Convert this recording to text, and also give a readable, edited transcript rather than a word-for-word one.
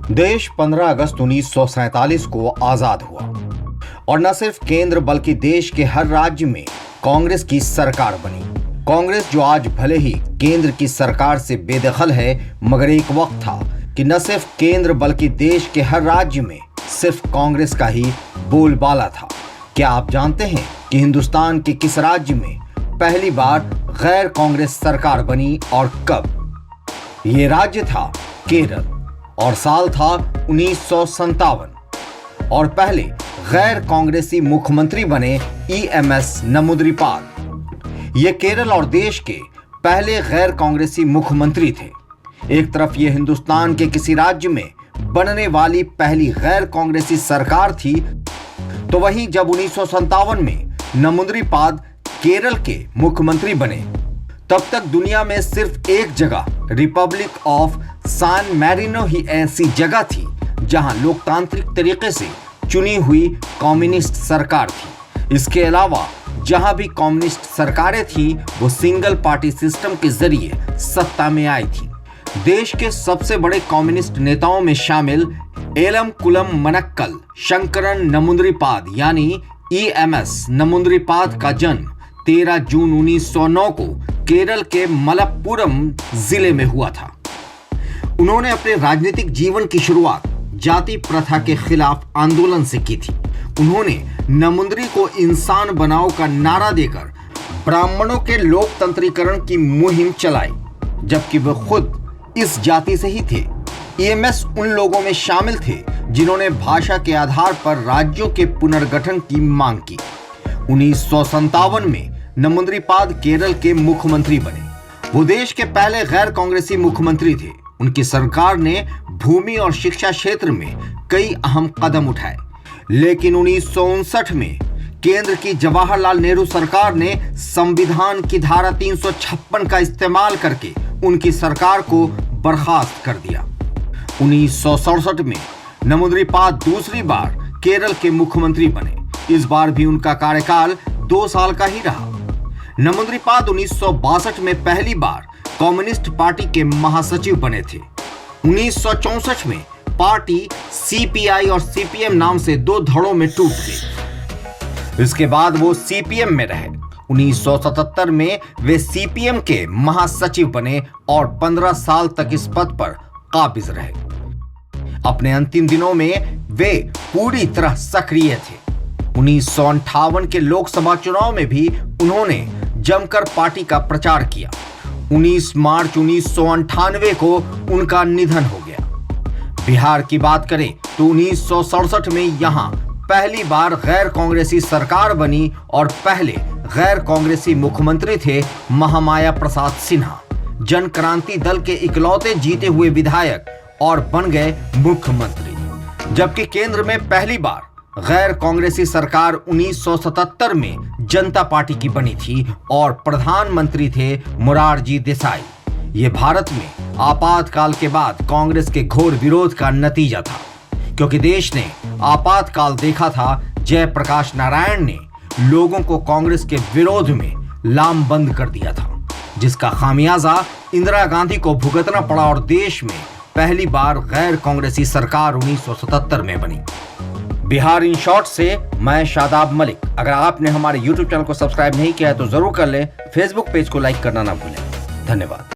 देश 15 अगस्त 1947 को आजाद हुआ और न सिर्फ केंद्र बल्कि देश के हर राज्य में कांग्रेस की सरकार बनी। कांग्रेस जो आज भले ही केंद्र की सरकार से बेदखल है, मगर एक वक्त था कि न सिर्फ केंद्र बल्कि देश के हर राज्य में सिर्फ कांग्रेस का ही बोलबाला था। क्या आप जानते हैं कि हिंदुस्तान के किस राज्य में पहली बार गैर कांग्रेस सरकार बनी और कब? ये राज्य था केरल और साल था 1957 और पहले गैर कांग्रेसी मुख्यमंत्री बने ईएमएस नमूद्रिपाल। ये केरल और देश के पहले गैर कांग्रेसी मुख्यमंत्री थे। एक तरफ ये हिंदुस्तान के किसी राज्य में बनने वाली पहली गैर कांग्रेसी सरकार थी, तो वहीं जब 1957 में नमूद्रिपाल केरल के मुख्यमंत्री बने, तब तक दुनिया में सिर्फ एक जगह रिपब्लिक ऑफ सैन मैरिनो ही ऐसी जगह थी जहां लोकतांत्रिक तरीके से चुनी हुई कम्युनिस्ट सरकार थी। इसके अलावा जहां भी कम्युनिस्ट सरकारें थी वो सिंगल पार्टी सिस्टम के जरिए सत्ता में आई थी। देश के सबसे बड़े कम्युनिस्ट नेताओं में शामिल एलमकुलम मनक्कल शंकरन नमूद्रिपाल यानी ईएमएस नमूद्रिपाल का जन्म 13 जून 1909 को केरल के मलप्पुरम जिले में हुआ था। उन्होंने अपने राजनीतिक जीवन की शुरुआत जाति प्रथा के खिलाफ आंदोलन से की थी। उन्होंने नमूद्री को इंसान बनाओ का नारा देकर ब्राह्मणों के लोकतंत्रीकरण की मुहिम चलाई, जबकि वे खुद इस जाति से ही थे। ईएमएस उन लोगों में शामिल थे जिन्होंने भाषा के आधार पर राज्यों के पुनर्गठन की मांग की। 1957 में नमूद्रिपाल केरल के मुख्यमंत्री बने। वो देश के पहले गैर कांग्रेसी मुख्यमंत्री थे। उनकी सरकार ने भूमि और शिक्षा क्षेत्र में कई अहम कदम उठाए, लेकिन 1959 में केंद्र की जवाहरलाल नेहरू सरकार ने संविधान की धारा 356 का इस्तेमाल करके उनकी सरकार को बर्खास्त कर दिया। 1967 में नमूद्रिपाल दूसरी बार केरल के मुख्यमंत्री बने। इस बार भी उनका कार्यकाल 2 साल का ही रहा। नमूद्रिपाल 1962 में पहली बार कम्युनिस्ट पार्टी के महासचिव बने थे। 1964 में पार्टी सीपीआई और सीपीएम नाम से 2 धड़ों में टूट गई। इसके बाद वो सीपीएम में रहे। 1977 में वे सीपीएम के महासचिव बने और 15 साल तक इस पद पर काबिज रहे। अपने अंतिम दिनों में वे पूरी तरह सक्रिय थे। 1958 के लोकसभा चुनाव में भी उन्होंने जमकर पार्टी का प्रचार किया। 19 मार्च 1998 को उनका निधन हो गया। बिहार की बात करें तो 1967 में यहां पहली बार गैर कांग्रेसी सरकार बनी और पहले गैर कांग्रेसी मुख्यमंत्री थे महामाया प्रसाद सिन्हा। जन क्रांति दल के इकलौते जीते हुए विधायक और बन गए मुख्यमंत्री। जबकि केंद्र में पहली बार गैर कांग्रेसी सरकार 1977 में जनता पार्टी की बनी थी और प्रधानमंत्री थे मोरारजी देसाई। ये भारत में आपातकाल के बाद कांग्रेस के घोर विरोध का नतीजा था, क्योंकि देश ने आपातकाल देखा था। जयप्रकाश नारायण ने लोगों को कांग्रेस के विरोध में लामबंद कर दिया था, जिसका खामियाजा इंदिरा गांधी को भुगतना पड़ा और देश में पहली बार गैर कांग्रेसी सरकार 1977 में बनी। बिहार इन शॉर्ट से मैं शादाब मलिक। अगर आपने हमारे YouTube चैनल को सब्सक्राइब नहीं किया है तो जरूर कर लें। फेसबुक पेज को लाइक करना ना भूलें। धन्यवाद।